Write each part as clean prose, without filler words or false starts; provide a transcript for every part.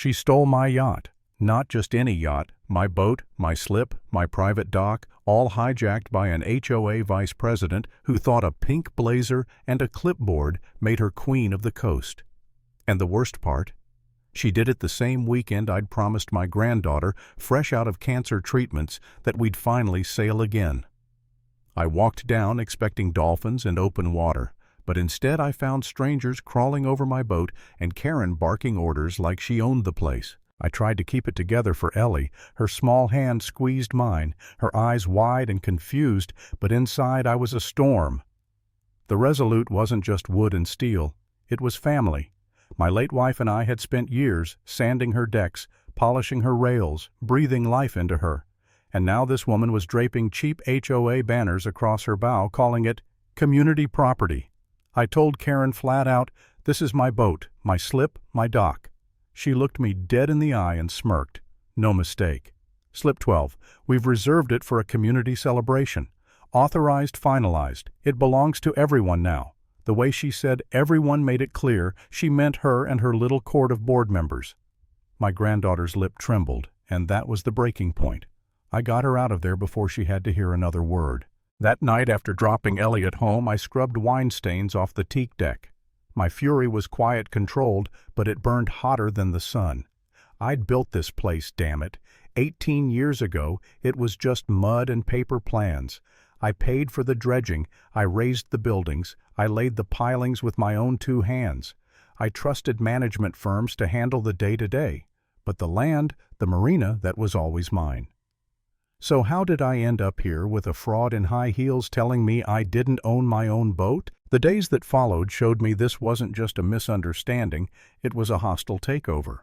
She stole my yacht. Not just any yacht, my boat, my slip, my private dock, all hijacked by an HOA vice president who thought a pink blazer and a clipboard made her queen of the coast. And the worst part? She did it the same weekend I'd promised my granddaughter, fresh out of cancer treatments, that we'd finally sail again. I walked down expecting dolphins and open water, but instead I found strangers crawling over my boat and Karen barking orders like she owned the place. I tried to keep it together for Ellie. Her small hand squeezed mine, her eyes wide and confused, but inside I was a storm. The Resolute wasn't just wood and steel. It was family. My late wife and I had spent years sanding her decks, polishing her rails, breathing life into her. And now this woman was draping cheap HOA banners across her bow, calling it community property. I told Karen flat out, "This is my boat, my slip, my dock." She looked me dead in the eye and smirked. No mistake. Slip 12. We've reserved it for a community celebration. Authorized, finalized. It belongs to everyone now. The way she said everyone made it clear she meant her and her little court of board members. My granddaughter's lip trembled, and that was the breaking point. I got her out of there before she had to hear another word. That night after dropping Ellie at home, I scrubbed wine stains off the teak deck. My fury was quiet controlled, but it burned hotter than the sun. I'd built this place, damn it. 18 years ago, it was just mud and paper plans. I paid for the dredging, I raised the buildings, I laid the pilings with my own 2 hands. I trusted management firms to handle the day-to-day. But the land, the marina, that was always mine. So how did I end up here with a fraud in high heels telling me I didn't own my own boat? The days that followed showed me this wasn't just a misunderstanding, it was a hostile takeover.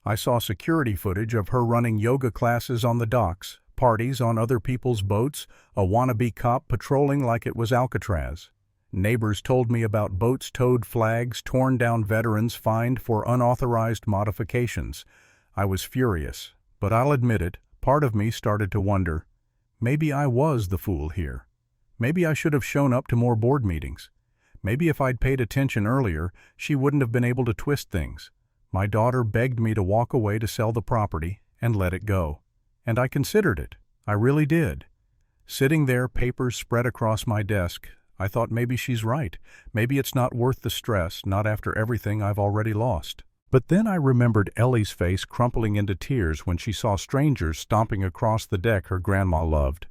I saw security footage of her running yoga classes on the docks, parties on other people's boats, a wannabe cop patrolling like it was Alcatraz. Neighbors told me about boats towed flags, torn down veterans fined for unauthorized modifications. I was furious, but I'll admit it, part of me started to wonder, maybe I was the fool here. Maybe I should have shown up to more board meetings. Maybe if I'd paid attention earlier, she wouldn't have been able to twist things. My daughter begged me to walk away to sell the property and let it go. And I considered it. I really did. Sitting there, papers spread across my desk, I thought maybe she's right. Maybe it's not worth the stress, not after everything I've already lost. But then I remembered Ellie's face crumpling into tears when she saw strangers stomping across the deck her grandma loved.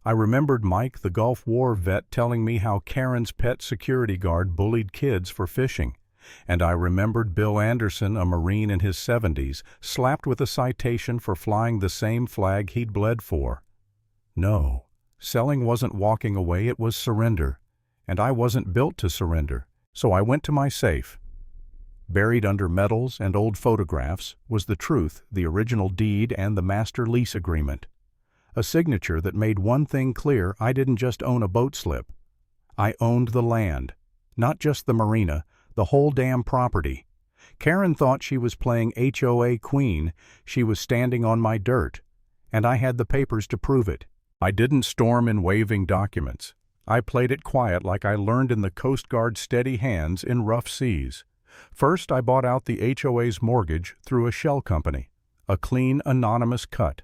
I remembered Mike, the Gulf War vet, telling me how Karen's pet security guard bullied kids for fishing. And I remembered Bill Anderson, a Marine in his 70s, slapped with a citation for flying the same flag he'd bled for. No, selling wasn't walking away, it was surrender. And I wasn't built to surrender, so I went to my safe. Buried under medals and old photographs was the truth, the original deed and the master lease agreement. A signature that made one thing clear: I didn't just own a boat slip. I owned the land. Not just the marina, the whole damn property. Karen thought she was playing HOA queen. She was standing on my dirt. And I had the papers to prove it. I didn't storm in waving documents. I played it quiet like I learned in the Coast Guard's steady hands in rough seas. First, I bought out the HOA's mortgage through a shell company. A clean, anonymous cut.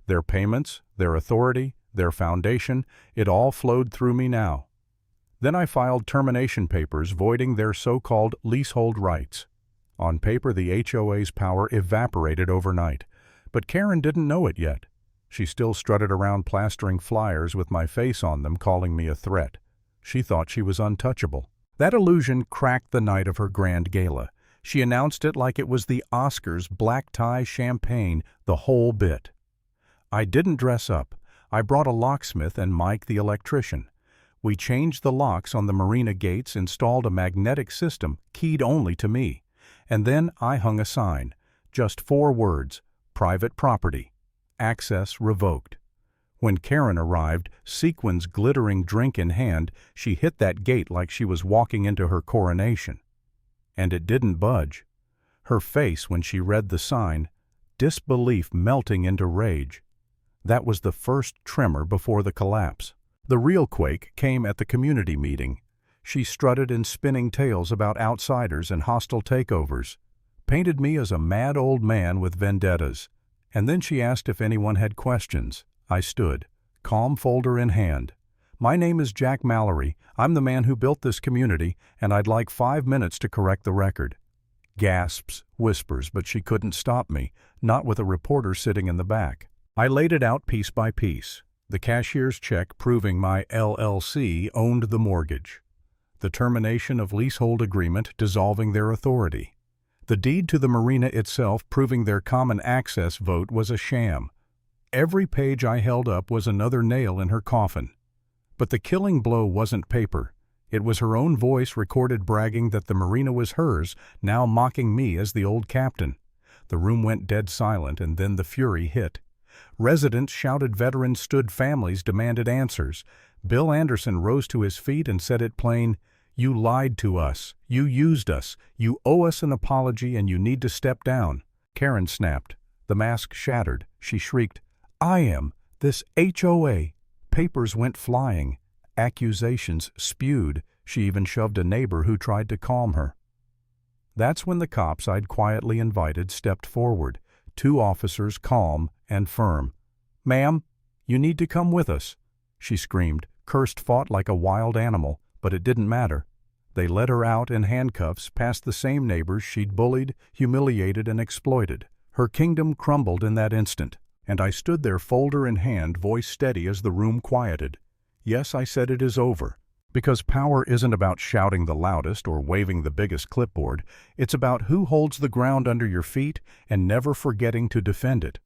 Their payments, their authority, their foundation, it all flowed through me now. Then I filed termination papers voiding their so-called leasehold rights. On paper, the HOA's power evaporated overnight. But Karen didn't know it yet. She still strutted around plastering flyers with my face on them, calling me a threat. She thought she was untouchable. That illusion cracked the night of her grand gala. She announced it like it was the Oscars, black tie, champagne, the whole bit. I didn't dress up. I brought a locksmith and Mike the electrician. We changed the locks on the marina gates, installed a magnetic system keyed only to me. And then I hung a sign. Just 4 words: private property. Access revoked. When Karen arrived, sequins glittering drink in hand, she hit that gate like she was walking into her coronation. And it didn't budge. Her face when she read the sign, disbelief melting into rage. That was the first tremor before the collapse. The real quake came at the community meeting. She strutted in spinning tales about outsiders and hostile takeovers. painted me as a mad old man with vendettas. And then she asked if anyone had questions. I stood, calm folder in hand. "My name is Jack Mallory. I'm the man who built this community, and I'd like 5 minutes to correct the record." Gasps, whispers, but she couldn't stop me, not with a reporter sitting in the back. I laid it out piece by piece. The cashier's check proving my LLC owned the mortgage. The termination of leasehold agreement dissolving their authority. The deed to the marina itself proving their common access vote was a sham. Every page I held up was another nail in her coffin. But the killing blow wasn't paper. It was her own voice recorded bragging that the marina was hers, now mocking me as the old captain. The room went dead silent, and then the fury hit. Residents shouted, veterans stood, families demanded answers. Bill Anderson rose to his feet and said it plain, "You lied to us. You used us. You owe us an apology, and you need to step down." Karen snapped. The mask shattered. She shrieked, "I am this HOA." Papers went flying. Accusations spewed. She even shoved a neighbor who tried to calm her. That's when the cops I'd quietly invited stepped forward, 2 officers calm and firm. "Ma'am, you need to come with us," she screamed, cursed, fought like a wild animal, but it didn't matter. They led her out in handcuffs past the same neighbors she'd bullied, humiliated, and exploited. Her kingdom crumbled in that instant, and I stood there, folder in hand, voice steady as the room quieted. Yes, I said, it is over. Because power isn't about shouting the loudest or waving the biggest clipboard. It's about who holds the ground under your feet and never forgetting to defend it.